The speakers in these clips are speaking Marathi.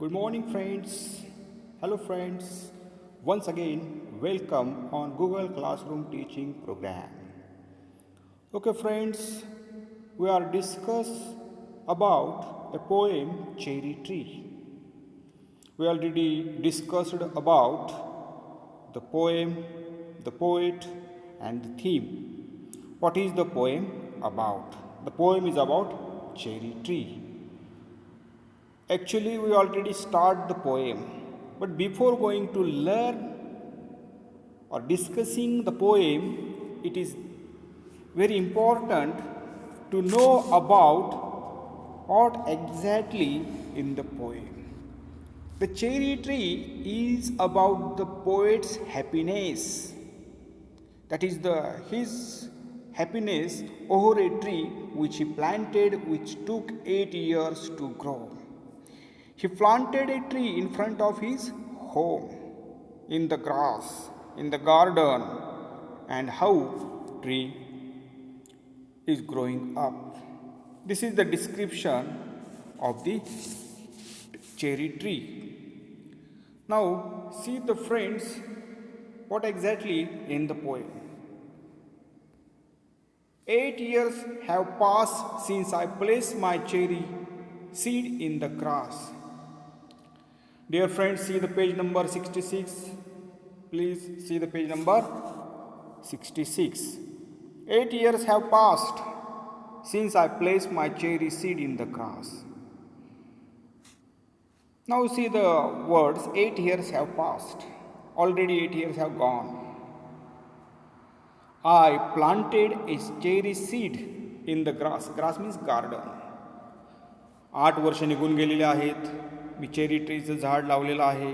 Good morning, friends. Hello, friends. Once again, welcome on Google Classroom teaching program. Okay, friends, we are discuss about a poem, Cherry Tree. We already discussed about the poem, the poet, and the theme. What is the poem about? The poem is about cherry tree. Actually, we already start the poem, but before going to learn or discussing the poem, it is very important to know about what exactly in the poem. The cherry tree is about the poet's happiness. That is his happiness over a tree which he planted, which took 8 years to grow. He planted a tree in front of his home, in the grass, in the garden, and how tree is growing up. This is the description of the cherry tree. Now, see the friends, what exactly in the poem. 8 years have passed since I placed my cherry seed in the grass. Dear friends, see the page number 66. Please see the page number 66. 8 years have passed since I placed my cherry seed in the grass. Now see the words 8 years have passed. Already 8 years have gone. I planted a cherry seed in the grass. Grass means garden. 8 वर्ष निघून गेलेले आहेत. मी चेरी ट्रीचं झाड लावलेलं आहे.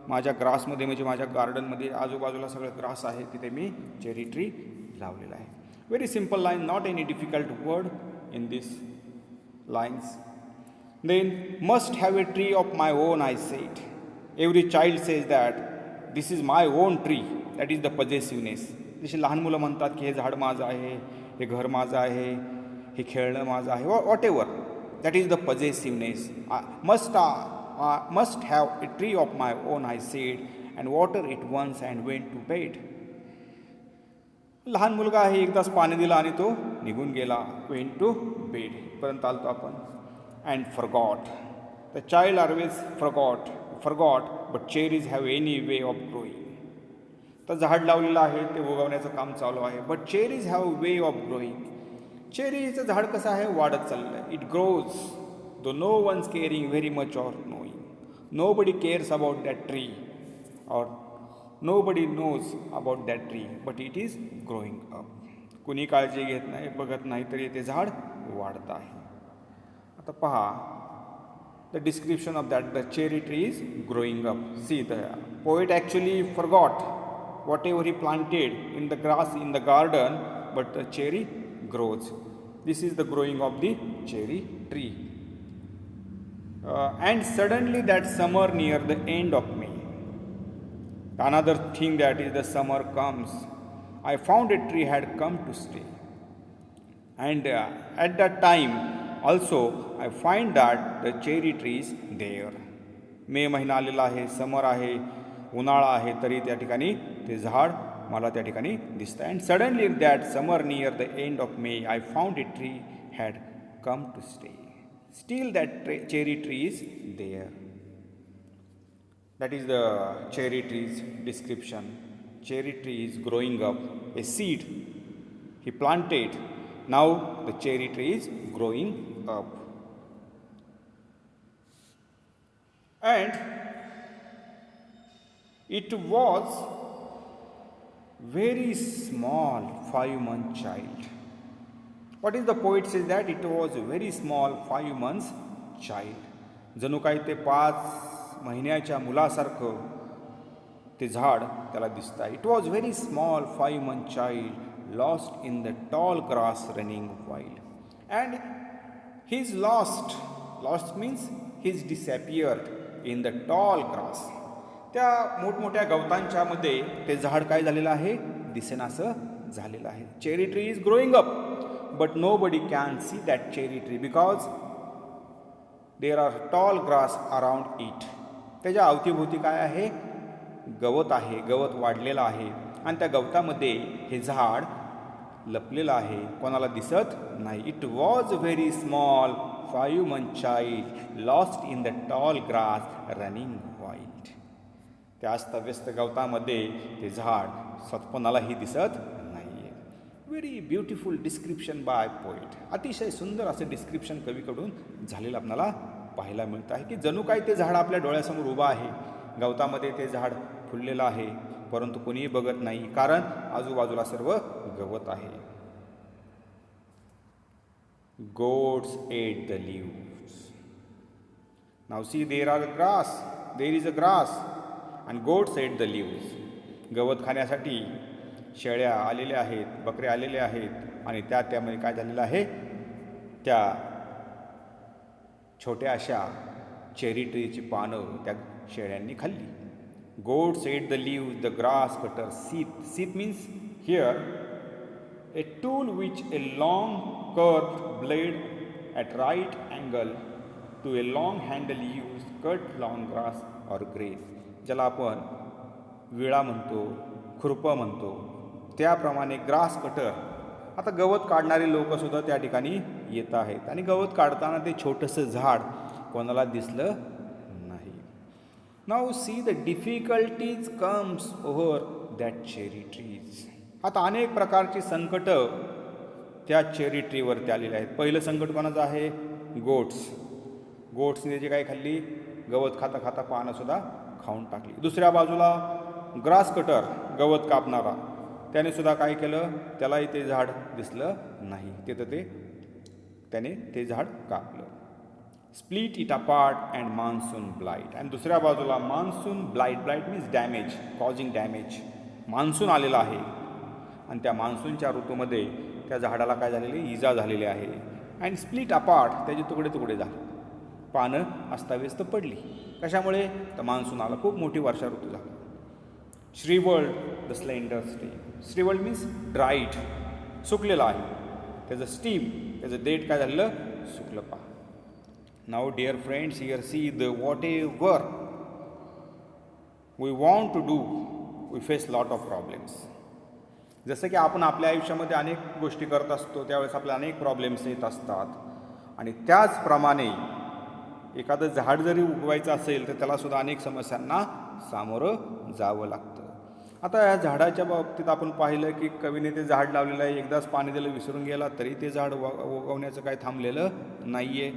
माझ्या ग्रासमध्ये म्हणजे माझ्या गार्डनमध्ये आजूबाजूला सगळं ग्रास आहे, तिथे मी चेरी ट्री लावलेला आहे. Very simple line, not any difficult word in this lines. Then must have a tree of my own, I said. Every child says that this is my own tree. That is the possessiveness. जसे लहान मुलं म्हणतात की हे झाड माझं आहे, हे घर माझं आहे, हे खेळणं माझं आहे, whatever. That is the possessiveness. must have a tree of my own, I said, and water it once and went to bed. लहान मुलगा आहे, एकदाच पाणी दिलं आणि तो निघून गेला. went to bed पर्यंत आलतो आपण. And forgot. The child always forgot, but cherries have any way of growing. तर झाड लावलेलं आहे, ते उगवण्याचं काम चालू आहे. But cherries have way of growing. चेरीचं झाड कसं आहे, वाढत चाललं आहे. It grows though no one's caring very much or knowing. Nobody cares about that tree और nobody knows about that tree, but it is growing up. कुणी काळजी घेत नाही, बघत नाही, तरी ते झाड वाढत आहे. आता पहा the description of that the cherry tree is growing up. See the poet actually forgot whatever he planted in the grass in the garden, but the cherry grows. This is the growing of the cherry tree. And suddenly that summer near the end of May, another thing that is the summer comes, I found a tree had come to stay. And at that time also I find that the cherry tree is there. मे महिना आलेला आहे, समर आहे, उन्हाळा आहे, तरी त्या ठिकाणी ते झाड मला त्या ठिकाणी दिसतं. And suddenly that summer near the end of May I found a tree had come to stay. Still that cherry tree is there. That is the cherry tree's description. Cherry tree is growing up. A seed he planted. Now the cherry tree is growing up. And it was very small 5-month child. What is the poet says that it was a very small 5 months child. जणू काही ते 5 महिन्याच्या मुलासारखं ते झाड त्याला दिसतं आहे. It was very small 5-month child lost in the tall grass running wild. And he's lost. Lost means he's disappeared in the tall grass. त्या मोठमोठ्या गवतांच्या मध्ये ते झाड काय झालेलं आहे, दिसेनासं झालेलं आहे. Cherry tree is growing up, but nobody can see that cherry tree because there are tall grass around it. त्याच्या अवतीभोवती काय आहे? गवत आहे, गवत वाढलेलं आहे आणि त्या गवतामध्ये हे झाड लपलेलं आहे, कोणाला दिसत नाही. It was very small 5 month child lost in the tall grass running wild. त्या अस्तव्यस्त गवतामध्ये ते झाड कोणालाही दिसत नाही आहे. Very beautiful description by poet. अतिशय सुंदर असं डिस्क्रिप्शन कवीकडून झालेलं आपल्याला पाहायला मिळतं आहे की जणू काय ते झाड आपल्या डोळ्यासमोर उभं आहे. गवतामध्ये ते झाड फुललेलं आहे, परंतु कोणीही बघत नाही, कारण आजूबाजूला सर्व गवत आहे. Goats ate the leaves. Now see, there is a grass and goats ate the leaves. गवत खाण्यासाठी शेळ्या आलेल्या आहेत, बकऱ्या आलेल्या आहेत आणि त्यामध्ये काय झालेलं आहे? त्या छोट्या अशा चेरी ट्रीची पानं त्या शेळ्यांनी खाल्ली. Goats ate the leaves, the grass cutter sheath. Sheath means here a tool which a long curved blade at right angle to a long handle used cut long grass or grass. ज्याला आपण विळा म्हणतो, खुरपं म्हणतो, त्याप्रमाणे ग्रास कटर. आता गवत काढणारे लोकसुद्धा त्या ठिकाणी येत आहेत आणि गवत काढताना ते छोटंसं झाड कोणाला दिसलं नाही. Now see the difficulties comes over that cherry trees. आता अनेक प्रकारची संकटं त्या चेरी ट्रीवरती आलेली आहेत. पहिलं संकट कोणाचं आहे? गोट्सने जे काय खाल्ली, गवत खाता खाता पानंसुद्धा खाऊन टाकली. दुसऱ्या बाजूला ग्रास कटर, गवत कापणारा, त्याने सुद्धा काय केलं? त्यालाही ते झाड दिसलं नाही, त्याने ते झाड कापलं. Split it apart and monsoon blight. आणि दुसऱ्या बाजूला monsoon blight means damage, causing damage. Monsoon आलेला आहे आणि त्या मान्सूनच्या ऋतूमध्ये त्या झाडाला काय झालेली? इजा झालेली आहे. अँड स्प्लिट अपार्ट, त्याचे तुकडे तुकडे झाले, पानं अस्ताव्यस्त पडली. कशामुळे? तर मान्सून आला, खूप मोठी वर्षा ऋतू झाला. Shrivelled the slender stem. Shrivelled means dried, सुकलेला आहे. त्याचं स्टीम, त्याचं देठ काय झालेलं? सुकलं. पहा. Now dear friends, here see the whatever we want to do we face lot of problems. जसं की आपण आपल्या आयुष्यामध्ये अनेक गोष्टी करत असतो, त्यावेळेस आपल्याला अनेक प्रॉब्लेम्स येत असतात आणि त्याचप्रमाणे एखादं झाड जरी उगवायचं असेल तर त्यालासुद्धा अनेक समस्यांना सामोरं जावं लागतं. आता या झाडाच्या बाबतीत आपण पाहिलं की कवीने ते झाड लावलेलं आहे, एकदाच पाणी दिलं विसरून गेला तरी ते झाड उगवण्याचं काय थांबलेलं नाही आहे.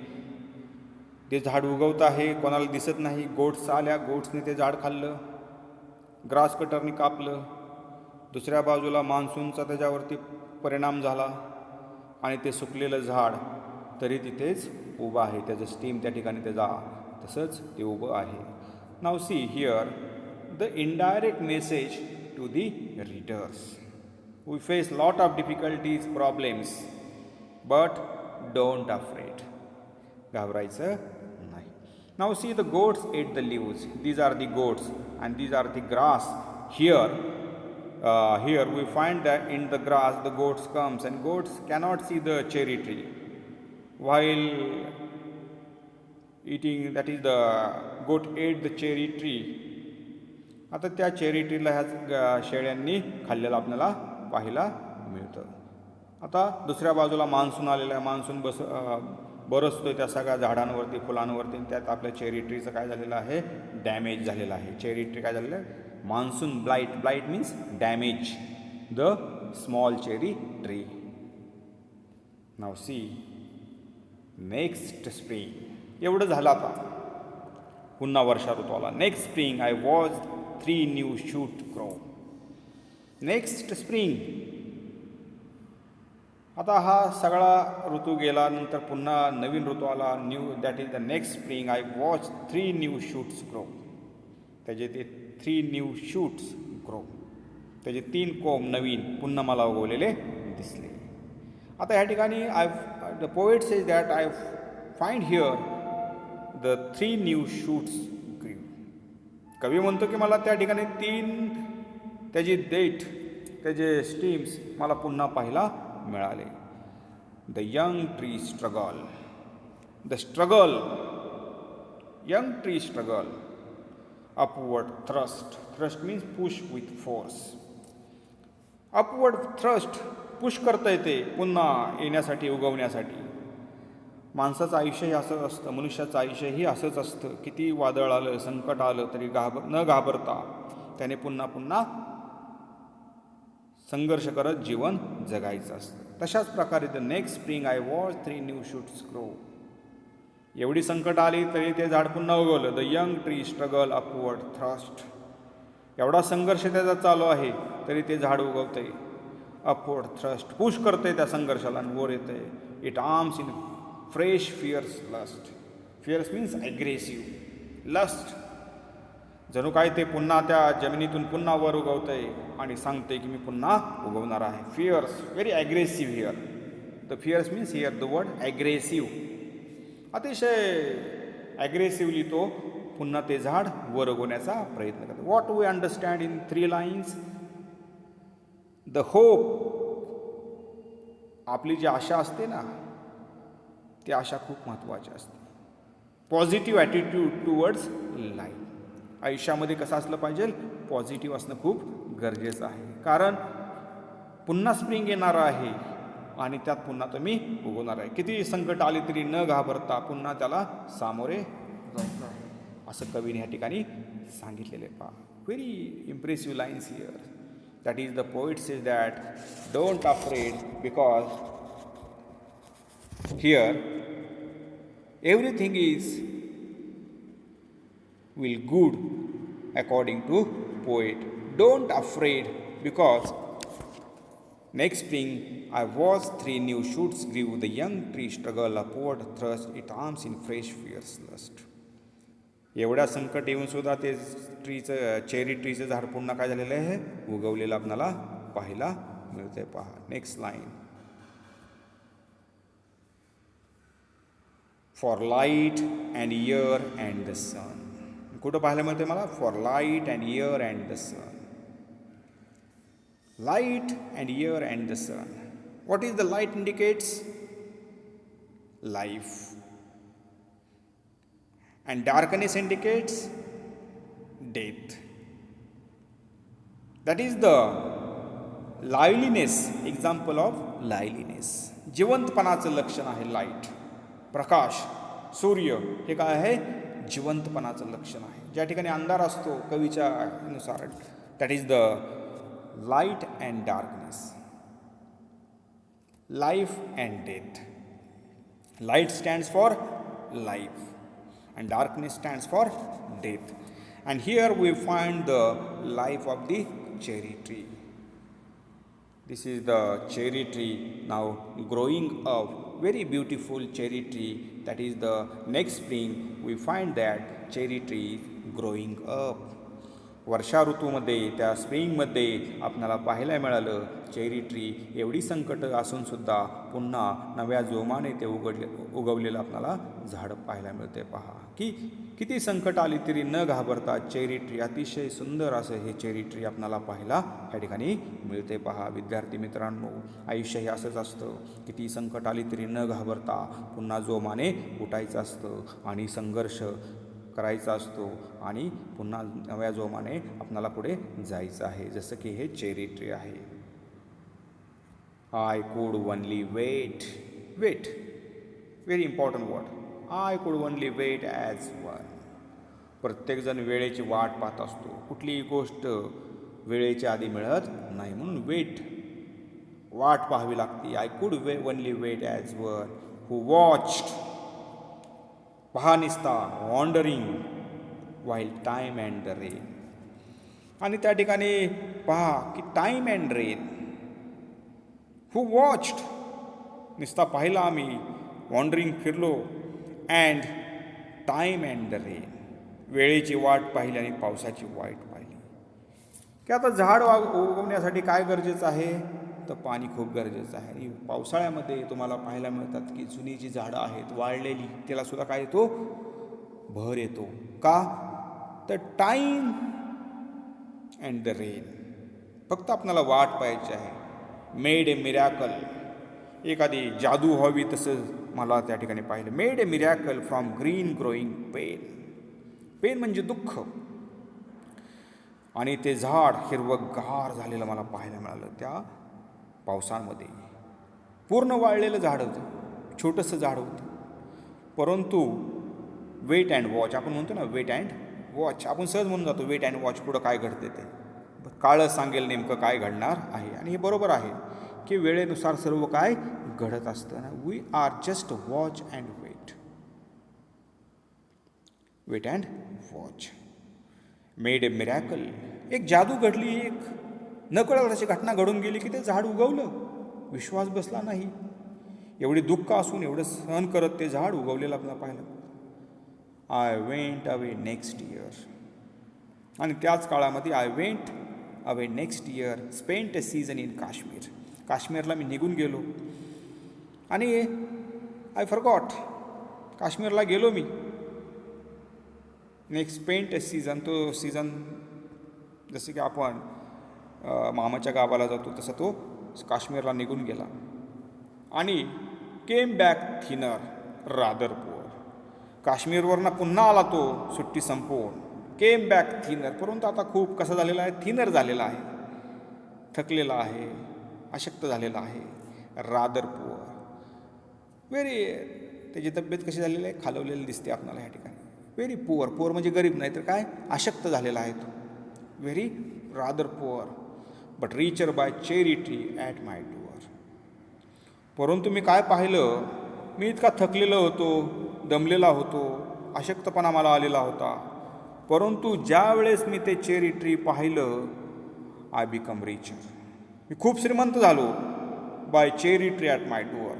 ते झाड उगवत आहे, कोणाला दिसत नाही. गोट्स आल्या, गोट्सने ते झाड खाल्लं, ग्रास कटरनी कापलं. दुसऱ्या बाजूला मान्सूनचा त्याच्यावरती परिणाम झाला आणि ते सुकलेलं झाड तरी तिथेच उभं आहे. त्याचं स्टीम त्या ठिकाणी त्याचा तसंच ते उभं आहे. Now see here the indirect message to the readers. We face lot of difficulties, problems, but don't afraid. घाबरायचं नाही. Now see the goats eat the leaves. These are the goats and these are the grass. Here we find that in the grass the goats comes and goats cannot see the cherry tree while eating, that is the goat ate the cherry tree. आता त्या चेरी ट्रीला ह्या शेळ्यांनी खाल्लेलं आपल्याला पाहायला मिळतं. आता दुसऱ्या बाजूला मान्सून आलेला आहे, मान्सून बरसतोय त्या सगळ्या झाडांवरती, फुलांवरती. त्यात आपल्या चेरी ट्रीचं काय झालेलं आहे? डॅमेज झालेलं आहे. चेरी ट्री काय झालेलं आहे? Monsoon blight means damage the small cherry tree. Now see next spring. एवढं झालं. आता पुन्हा वर्षा ऋतू आला. Next spring I was 3 new shoot grow. Next spring. आता हा सगळा ऋतू गेल्यानंतर पुन्हा नवीन ऋतू आला. That is the next spring I watch 3 new shoots grow. त्याचे ते 3 new shoots grow. त्याचे 3 कोंब नवीन पुन्हा मला उगवलेले दिसले. आता ह्या ठिकाणी the poet says that I find here the 3 new shoots grew. कवी म्हणतो की मला त्या ठिकाणी 3 त्याची देठ, त्याचे स्टीम्स मला पुन्हा पाहायला मिळाले. The young tree struggle. The struggle young tree struggle, upward thrust. Thrust means push with force. Upward thrust push करता येते पुन्हा येण्यासाठी, उगवण्यासाठी. माणसाचं आयुष्यही असं असतं, मनुष्याचं आयुष्यही असंच असतं. किती वादळ आलं, संकट आलं तरी न घाबरता त्याने पुन्हा पुन्हा संघर्ष करत जीवन जगायचं असतं. तशाच प्रकारे the next spring I watch 3 new shoots grow. एवढी संकट आली तरी ते झाड पुन्हा उगवलं. The young tree struggle upward thrust. एवढा संघर्ष त्याचा चालू आहे तरी ते झाड उगवतंय. अपवर्ड थ्रस्ट पुश करतंय त्या संघर्षाला आणि वर येतंय. It arms in fresh fierce lust. Fierce means aggressive. Lust जणू काय ते पुन्हा त्या जमिनीतून पुन्हा वर उगवतंय आणि सांगते की मी पुन्हा उगवणार आहे. Fierce very aggressive here. The fierce means here the word aggressive. अतिशय ॲग्रेसिव्हली तो पुन्हा ते झाड वर उगवण्याचा प्रयत्न करतो. What we understand in 3 lines. The hope. आपली जी आशा असते ना, ती आशा खूप महत्त्वाची असते. Positive attitude towards life. आयुष्यामध्ये कसं असलं पाहिजे, पॉझिटिव्ह असणं खूप गरजेचं आहे. कारण पुन्हा स्प्रिंग येणार आहे आणि त्यात पुन्हा तुम्ही उगवणार आहे. किती संकट आली तरी न घाबरता पुन्हा त्याला सामोरे जायचं आहे, असं कवीने या ठिकाणी सांगितलेले. पहा, very impressive lines here. That is the poet says that don't afraid because here everything is will good according to poet. Don't afraid because next spring I watched 3 new shoots grew. The young tree struggle upward thrust its arms in fresh fierce lust. एवढ्या संकट येऊन सुद्धा ते ट्रीचं, चेरी ट्रीचं झाड पुन्हा काय झालेलं आहे, उगवलेलं आपल्याला पाहायला मिळतंय. पहा next line. For light and air and the sun. कुठं पाहायला मिळते मला, for light and air and the sun. Light and air and the sun. What is the light indicates life and darkness indicates death. That is the liveliness, example of liveliness. जिवंतपणाचं लक्षण आहे लाईट. प्रकाश, सूर्य हे काय आहे, जिवंतपणाचं लक्षण आहे. ज्या ठिकाणी अंधार असतो कवीच्या नुसार, that is the light and darkness. Life and death. Light stands for life and darkness stands for death. And here we find the life of the cherry tree. This is the cherry tree now growing up, very beautiful cherry tree. That is the next spring we find that cherry tree growing up. वर्षा ऋतूमध्ये, त्या स्प्रिंगमध्ये आपल्याला पाहायला मिळालं चेरी ट्री एवढी संकट असूनसुद्धा पुन्हा नव्या जोमाने ते उगवलेलं आपल्याला झाड पाहायला मिळते. पहा की किती संकट आली तरी न घाबरता चेरी ट्री, अतिशय सुंदर असं हे चेरी ट्री आपल्याला पाहायला या ठिकाणी मिळते. पहा विद्यार्थी मित्रांनो, आयुष्य हे असंच असतं. किती संकट आली तरी न घाबरता पुन्हा जोमाने उठायचं असतं आणि संघर्ष करायचा असतो आणि पुन्हा नव्या जोमाने आपल्याला पुढे जायचं आहे, जसं की हे चेरी ट्री आहे. I could only wait. Wait, very important word. I could only wait as one. प्रत्येकजण वेळेची वाट पाहत असतो. कुठलीही गोष्ट वेळेच्या आधी मिळत नाही, म्हणून वाट पाहावी लागते. I could only wait as one who watched. पहा निसता wandering while time and the rain. आणि त्या ठिकाणी पहा की time and rain. Who watched, निसता पाहिला आम्ही, वॉन्डरिंग फिरलो, and time and the rain, वेळेची वाट पाहिली आणि पावसाची वाट पाहिली. की आता झाड उगवण्यासाठी काय गरजेचं आहे, तर पाणी खूप गरजेचं आहे. आणि पावसाळ्यामध्ये तुम्हाला पाहायला मिळतात की जुनी जी झाडं आहेत वाळलेली, त्यालासुद्धा काय येतो, भर येतो. का, तर टाईम अँड द रेन. फक्त आपल्याला वाट पाहायची आहे. मेड ए मिरॅकल, एखादी जादू व्हावी तसं मला त्या ठिकाणी पाहिलं. Made a miracle from green growing pain. Pain म्हणजे दुःख. आणि ते झाड हिरवंगार झालेलं मला पाहायला मिळालं त्या पावसामध्ये. पूर्ण वाळलेलं झाड होतं, छोटंसं झाड होतं. परंतु वेट अँड वॉच, आपण म्हणतो ना वेट अँड वॉच, आपण सहज म्हणून जातो वेट अँड वॉच, पुढं काय घडते ते काळं सांगेल नेमकं काय घडणार आहे. आणि हे बरोबर आहे की वेळेनुसार सर्व काय घडत असतं ना. We are just watch and wait, wait and watch. Made a miracle, एक जादू घडली, एक नकळत अशी घटना घडून गेली की ते झाड उगवलं. विश्वास बसला नाही. एवढी दुःख असून एवढं सहन करत ते झाड उगवलेलं आपल्याला पाहिलं. I went away next year, आणि त्याच काळामध्ये I went away next year, spent a season in Kashmir. काश्मीरला मी निघून गेलो आणि आय फॉरगॉट, काश्मीरला गेलो मी. नेक्स्ट स्पेंट ए सीझन, तो सीझन जसं की आपण मामाच्या गावाला जातो तसं तो काश्मीरला निघून गेला. आणि came back thinner rather poor, काश्मीरवरनं पुन्हा आला तो सुट्टी संपवून. केम बॅक थिनर, परंतु आता खूप कसं झालेला आहे, थिनर झालेला आहे, थकलेला आहे, अशक्त झालेला आहे. रादर पुअर, व्हेरी, त्याची तब्येत कशी झालेली आहे, खालवलेली दिसते आपल्याला ह्या ठिकाणी. व्हेरी पुअर, पुअर म्हणजे गरीब नाही तर काय, अशक्त झालेला आहे तो. Very rather poor, but richer by cherry tree at my door. परंतु मी काय पाहिलं, मी इतका थकलेला होतो, दमलेला होतो, अशक्तपणा मला आलेला होता. परंतु ज्या वेळेस मी ते चेरी ट्री पाहिलं, आय बिकम रिचर, मी खूप श्रीमंत झालो. By cherry tree at my door,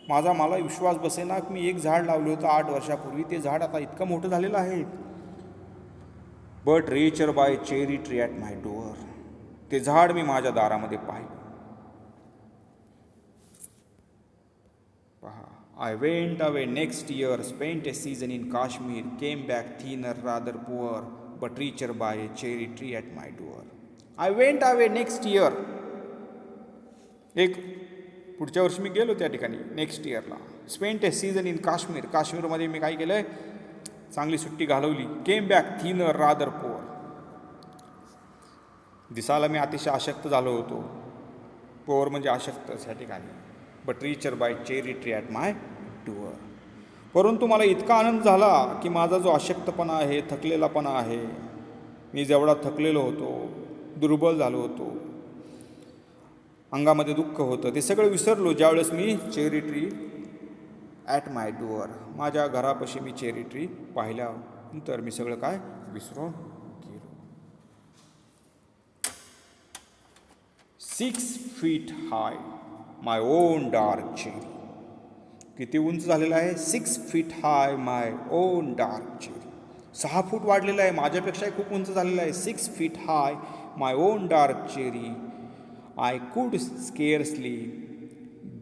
मला विश्वास बसेना की मी एक झाड लावलं होतं 8 वर्षापूर्वी, ते झाड आता इतकं मोठं झालेलं आहे. But richer by cherry tree at my door, ते झाड मी माझ्या दारामध्ये पाहिलं. पहा, I went away next year, spent a season in Kashmir, came back thinner rather poor, but richer by a cherry tree at my door. I went away next year, एक पुढच्या वर्षी मी गेलो त्या ठिकाणी नेक्स्ट इयरला. Spent a season in Kashmir, काश्मीरमध्ये मी काय केलं आहे, चांगली सुट्टी घालवली. केम बॅक थिनर रादर पुअर, दिसायला मी अतिशय अशक्त झालो होतो. पुअर म्हणजे अशक्तच ह्या ठिकाणी. But richer by cherry tree at my door, परंतु मला इतका आनंद झाला की माझा जो अशक्तपणा आहे, थकलेलापणा आहे, मी जेवढा थकलेलो होतो, दुर्बल झालो होतो, अंगामध्ये दुःख होतं, ते सगळं विसरलो ज्यावेळेस मी cherry tree at my door, माझ्या घरापाशी मी चेरी ट्री पाहिल्यानंतर मी सगळं काय विसरून गेलो. 6 feet high my own dark cherry, किती उंच झालेला आहे, 6 feet high my own dark cherry, 6 foot वाढलेला आहे, माझ्यापेक्षाही खूप उंच झालेला आहे. 6 feet high my own dark cherry, I could scarcely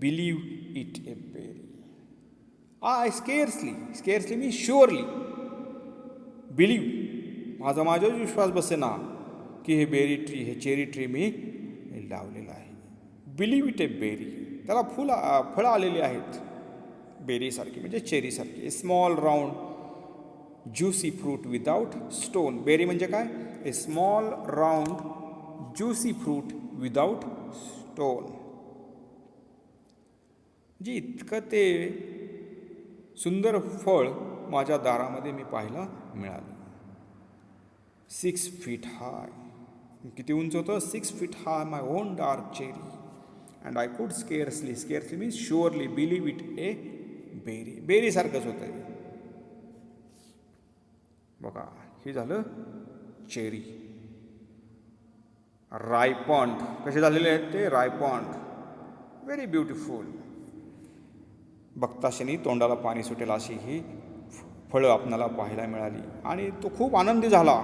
believe it a berry. I scarcely मी शुअरली, बिलीव माझा विश्वास बसेना की हे बेरी ट्री, हे चेरी ट्री मी लावलेलं आहे. बिलीव इट ए बेरी, त्याला फळं आलेली आहेत बेरीसारखी म्हणजे चेरीसारखी. A small round juicy fruit without stone, berry म्हणजे काय, a small round juicy fruit without stone. म्हणजे इतकं ते सुंदर फळ माझ्या दारामध्ये मी पाहायला मिळालं. 6 feet हाय, किती उंच होतं, 6 feet high my own dark cherry, and I could scarcely means surely believe it a berry, बेरीसारखंच होतं. बघा, हे झालं चेरी. रायपॉन्ड कसे झालेले आहेत ते, रायपॉन्ड, व्हेरी ब्युटिफुल. बघताक्षणी तोंडाला पाणी सुटेल अशी ही फळं आपणाला पाहायला मिळाली. आणि तो खूप आनंदी झाला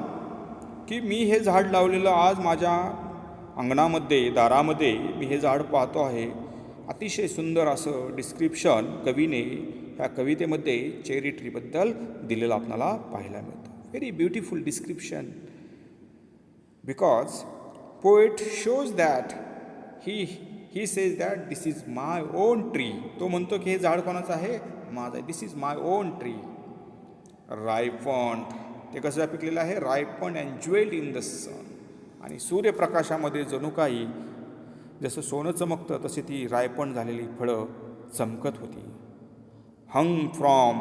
की मी हे झाड लावलेलं आज माझ्या अंगणामध्ये, दारामध्ये मी हे झाड पाहतो आहे. अतिशय सुंदर असं डिस्क्रिप्शन कवीने ह्या कवितेमध्ये चेरी ट्रीबद्दल दिलेलं आपल्याला पाहायला मिळतं. Very beautiful description, because poet shows that he says that this is my on tree. तो म्हणतो की हे झाड कोणाचं आहे, माझं आहे. दिस इज माय ओन ट्री. रायपॉन्ड ते कसं पिकलेलं आहे? रायपन अँड ज्वेल्ड इन द सन. आणि सूर्यप्रकाशामध्ये जणू काही जसं सोनं चमकतं तशी ती रायपण झालेली फळं चमकत होती. Hung from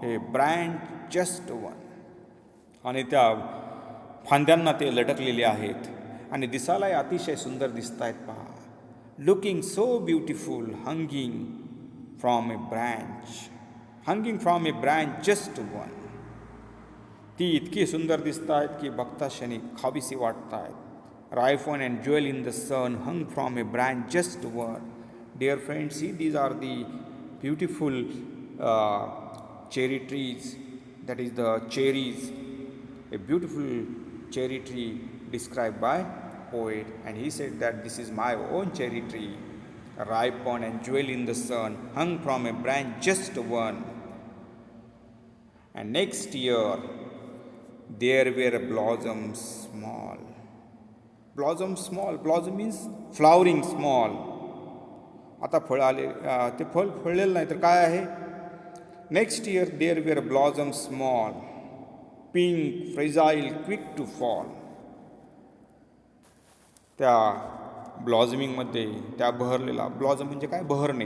a branch just one. आणि त्या फांद्यांना ते लटकलेले आहेत आणि दिसायलाही अतिशय सुंदर दिसत आहेत पहा. Looking so beautiful hanging from a branch just one. ती इतकी सुंदर दिसत आहेत की बघता क्षणी खावीशी वाटत आहेत. Ripen and jewel in the sun hung from a branch just one. Dear friends, see these are the beautiful cherry trees, that is the cherries, a beautiful cherry tree described by poet, and he said that this is my own cherry tree, ripen and jewel in the sun, hung from a branch just one. And next year there were blossoms small. Blossom means flowering small. आता फळ आले, ते फळ फळलेलं नाही तर काय आहे? Next year there were blossom small, pink, fragile, quick to fall. त्या ब्लॉझमिंगमध्ये त्या बहरलेला, ब्लॉझम म्हणजे काय? बहरणे.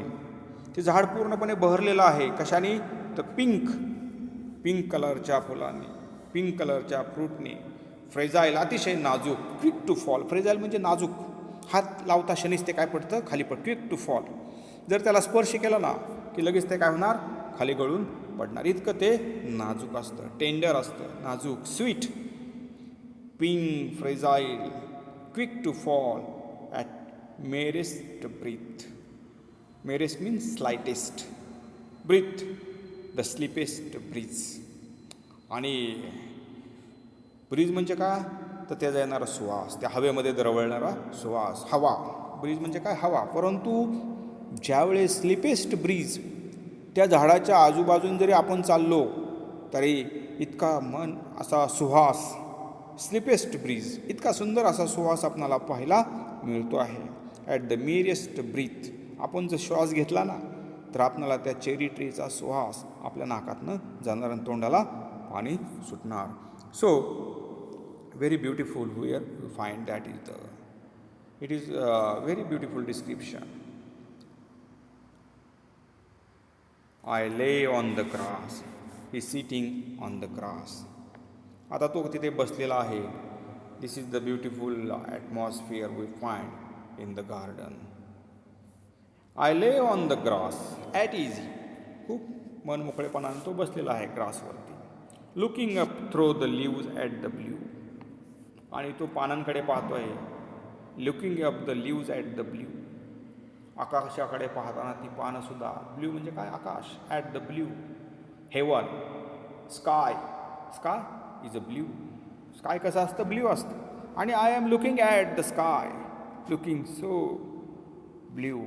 ते झाड पूर्णपणे बहरलेलं आहे. कशाने? तर पिंक कलरच्या फुलांनी, पिंक कलरच्या फ्रूटने. फ्रेजाईल अतिशय नाजूक, क्विक टू फॉल. फ्रेजाईल म्हणजे नाजूक, हात लावता क्षणीच ते काय पडतं? खाली पडतं. Quick to fall. जर त्याला स्पर्श केला ना की लगेच ते काय होणार? खाली गळून पडणार. इतकं ते नाजूक असतं, टेंडर असतं, नाजूक, sweet. Pink, fragile, quick to fall at merest breath. Merest means slightest, breath the slightest breeze. आणि ब्रीज म्हणजे काय? तर त्याचा येणारा सुवास, त्या हवेमध्ये दरवळणारा सुवास. हवा, ब्रीज म्हणजे काय? हवा. परंतु ज्यावेळेस स्लीपेस्ट ब्रीज, त्या झाडाच्या आजूबाजून जरी आपण चाललो तरी इतका मन असा सुवास, स्लीपेस्ट ब्रीज, इतका सुंदर असा सुवास आपणाला पाहायला मिळतो आहे. At the merest breath. आपण जर श्वास घेतला ना तर आपणाला त्या चेरी ट्रीचा सुवास आपल्या नाकातनं जाणार आणि तोंडाला पाणी सुटणार. So very beautiful here you find that it is very beautiful description. I lay on the grass. He is sitting on the grass. आता तो तिथे बसलेला आहे. This is the beautiful atmosphere we find in the garden. I lay on the grass at ease. खूप मनमोकळेपणाने तो बसलेला आहे ग्रासवरती. Looking up through the leaves at the blue. आणि तो पानांकडे पाहतो आहे. Looking up the leaves at the blue. आकाशाकडे पाहताना ती पानं सुद्धा. ब्ल्यू म्हणजे काय? आकाश. At the blue. Heaven, sky. Sky is a blue. Sky कसं असतं? ब्ल्यू असतं. आणि I am looking at the sky, looking so blue.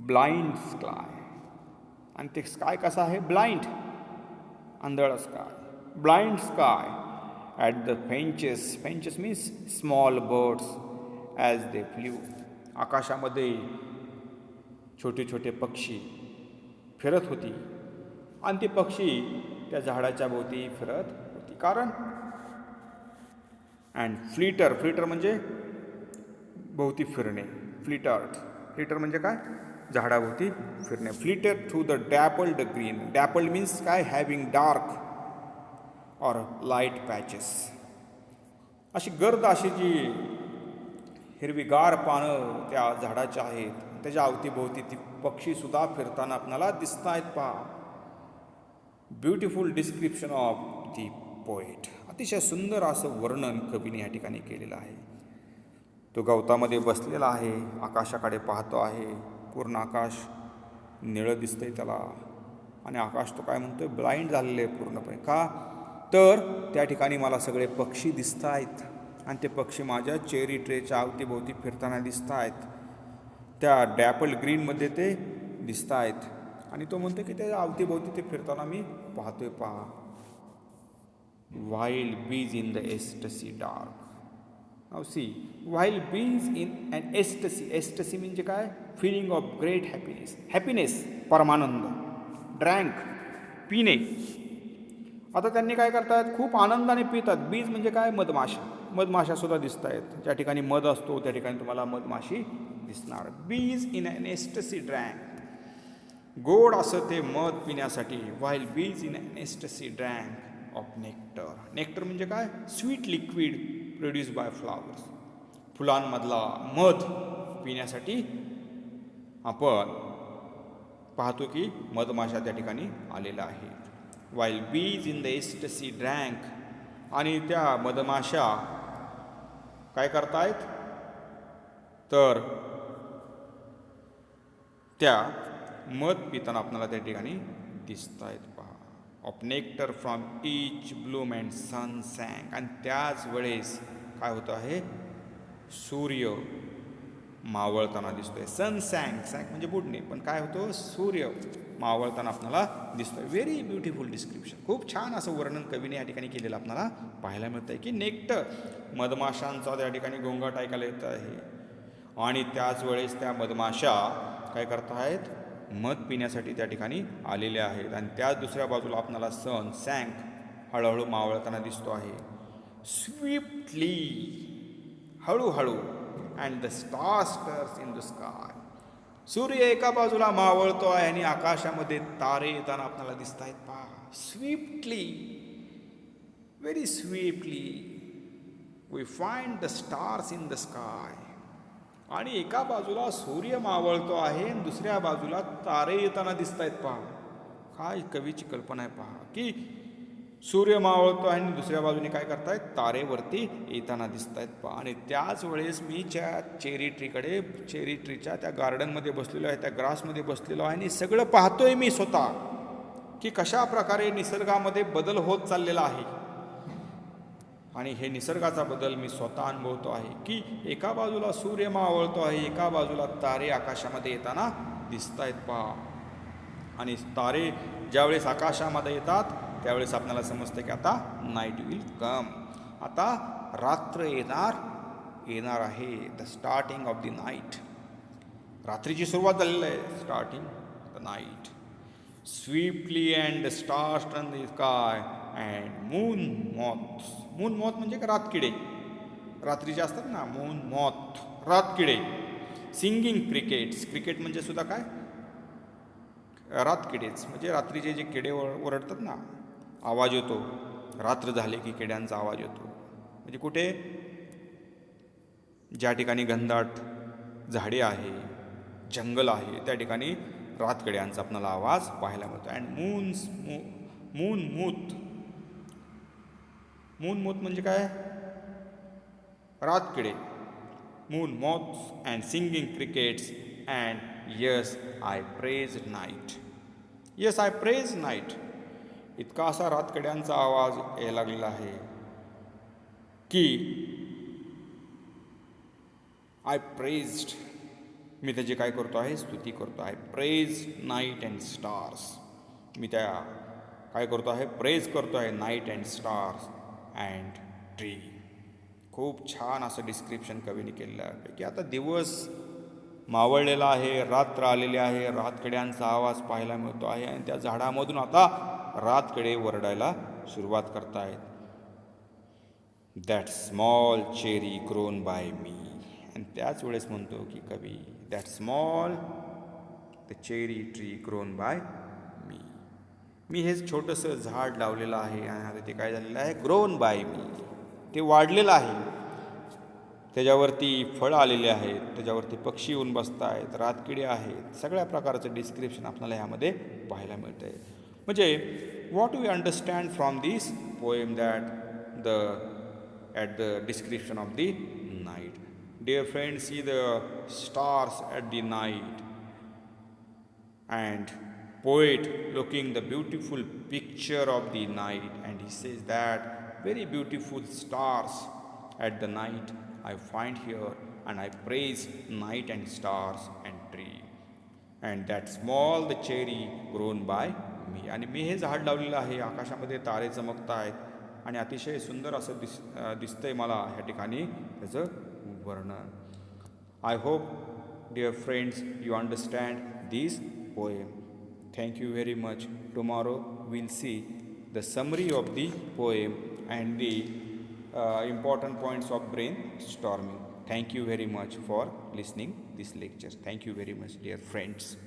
Blind sky. आणि ते स्काय कसं आहे? ब्लाइंड, आंधळ sky. Blind sky at the finches. Finches means small birds as they flew. आकाशामध्ये छोटे छोटे पक्षी फिरत होती आणि ती पक्षी त्या झाडाच्या भोवती फिरत होती. कारण अँड फ्लिटर म्हणजे भोवती फिरणे. फ्लिटर म्हणजे काय? झाडाभोवती फिरणे. Flitter through the dappled green. Dappled means काय? Having dark or light patches. अशी गर्द अशी जी हिरवीगार पानं त्या झाडाच्या आहेत, त्याच्या अवतीभोवती ती पक्षीसुद्धा फिरताना आपल्याला दिसत आहेत पहा. Beautiful description of the poet. अतिशय सुंदर असं वर्णन कवीने या ठिकाणी केलेलं आहे. तो गवतामध्ये बसलेला आहे, आकाशाकडे पाहतो आहे. पूर्ण आकाश निळं दिसतंय त्याला. आणि आकाश तो काय म्हणतोय? ब्लाइंड झालेलं आहे पूर्णपणे. का? तर त्या ठिकाणी मला सगळे पक्षी दिसत आहेत आणि ते पक्षी माझ्या चेरी ट्रेच्या अवतीभोवती फिरताना दिसत आहेत. त्या डॅपल ग्रीनमध्ये ते दिसत आहेत. आणि तो म्हणतो की त्या अवतीभोवती ते फिरताना मी पाहतोय पहा. While bees in the ecstasy dark. Now see, while bees in an ecstasy. Ecstasy म्हणजे काय? Feeling of great happiness. Happiness, परमानंद. ड्रँक, पिणे. आता त्यांनी काय करतायत, खूप आनंदाने पितात. बीज म्हणजे काय, मधमाशा. मधमाशासुद्धा दिसत आहेत. ज्या ठिकाणी मध असतो त्या ठिकाणी तुम्हाला मधमाशी दिसणार. बीज इन अन एस्टसी ड्रँक. गोड असं ते मध पिण्यासाठी. While bees in an ecstasy drank of nectar. Nectar म्हणजे काय, sweet liquid produce by flowers. फुलांमधला मध पिण्यासाठी आपण पाहतो की मधमाशा त्या ठिकाणी आलेला आहे. वाईल बीज इन द एस्टसी ड्रँक. आणि त्या मधमाशा काय करतायत, तर त्या मध पिताना आपल्याला त्या ठिकाणी दिसत आहेत. पहा, of nectar from each bloom and sun sank. आणि त्याच वेळेस काय होतं आहे, सूर्य मावळताना दिसतोय. सन सँक, सँक म्हणजे बुडणे, पण काय होतं, सूर्य मावळताना आपल्याला दिसतोय. Very beautiful description. खूप छान असं वर्णन कवीने या ठिकाणी केलेलं आपल्याला पाहायला मिळतं आहे की नेक्टर, मधमाशांचा त्या ठिकाणी गोंगाट ऐकायला येत आहे. आणि त्याच वेळेस त्या मधमाशा काय करत आहेत, मध पिण्यासाठी त्या ठिकाणी आलेल्या आहेत. आणि त्याच दुसऱ्या बाजूला आपल्याला सन सँक हळूहळू मावळताना दिसतो आहे. स्विफ्टली, हळूहळू. And the stars in the sky. सूर्य एका बाजूला मावळतो आहे आणि आकाशामध्ये तारे येताना आपल्याला दिसत आहेत. पहा, swiftly, very swiftly we find the stars in the sky. आणि एका बाजूला सूर्य मावळतो आहे आणि दुसऱ्या बाजूला तारे येताना दिसत आहेत. पहा, काय कवीची कल्पना आहे. पहा की सूर्य मावळतो आहे आणि दुसऱ्या बाजूने काय करतायत, तारेवरती येताना दिसत आहेत. पहा, आणि त्याच वेळेस मी चेरी ट्रीच्या त्या गार्डनमध्ये बसलेलो आहे, त्या ग्रासमध्ये बसलेलो आहे आणि सगळं पाहतोय मी स्वतः की कशा प्रकारे निसर्गामध्ये बदल होत चाललेला आहे. आणि हे निसर्गाचा बदल मी स्वतः अनुभवतो आहे की एका बाजूला सूर्य मावळतो आहे, एका बाजूला तारे आकाशामध्ये येताना दिसत आहेत. पहा, आणि तारे ज्यावेळेस आकाशामध्ये येतात त्यावेळेस आपल्याला समजतं की आता नाईट विल कम. आता रात्र येणार आहे. The starting of the night. रात्रीची सुरुवात झालेली आहे. Starting the night. Swiftly and the stars turn the sky and moon moth. Moon moth म्हणजे का, रातकिडे. रात्रीचे असतात ना, मून मॉथ, रातकिडे. Singing crickets. क्रिकेट म्हणजे सुद्धा काय, रातकिडेच. म्हणजे रात्रीचे जे किडे ओरडतात ना, आवाज येतो. रात्र झाले की किड्यांचा आवाज येतो. म्हणजे कुठे, ज्या ठिकाणी घनदाट झाडे आहे, जंगल आहे, त्या ठिकाणी रातकिड्यांचा आपल्याला आवाज पाहायला मिळतो. अँड मून मूथ म्हणजे काय, रातकिडे. Moon moths and singing crickets and yes I praise night. Yes I praise night. इतका असा रातकिड्यांचा आवाज यायला लागलेला आहे की आय प्रेज्ड, मी त्याची काय करतो आहे, स्तुती करतो आहे. Praise night and stars. मी त्या काय करतो आहे, प्रेज करतो आहे night and stars and tree. खूप छान असं डिस्क्रिप्शन कवीने केलेलं आहे की आता दिवस मावळलेला आहे, रात्र आलेली आहे, रातकिड्यांचा आवाज पाहायला मिळतो आहे आणि त्या झाडामधून आता रातकिडे वरडायला सुरुवात करतायत. That small cherry grown by me. आणि त्याच वेळेस म्हणतो की कवी, that small the cherry tree grown by me. मी हे छोटंसं झाड लावलेलं आहे आणि आता ते काय झालेलं आहे, ग्रोन बाय मी. ते वाढलेलं आहे, त्याच्यावरती फळं आलेले आहेत, त्याच्यावरती पक्षी येऊन बसत आहेत, रातकिडे आहेत. सगळ्या प्रकारचं डिस्क्रिप्शन आपल्याला ह्यामध्ये पाहायला मिळतं आहे. म्हणजे what we understand from this poem that at the description of the night. Dear friend, see the stars at the night and poet looking the beautiful picture of the night, and he says that very beautiful stars at the night I find here, and I praise night and stars and tree, and that small the cherry grown by me. आणि मी हे झाड लावलेलं आहे, आकाशामध्ये तारे चमकत आहेत आणि अतिशय सुंदर असं दिसतंय मला ह्या ठिकाणी त्याचं वर्णन. I hope dear friends you understand this poem. Thank you very much. Tomorrow we'll see the summary of the poem and the important points of brainstorming. Thank you very much for listening this lecture. Thank you very much, dear friends.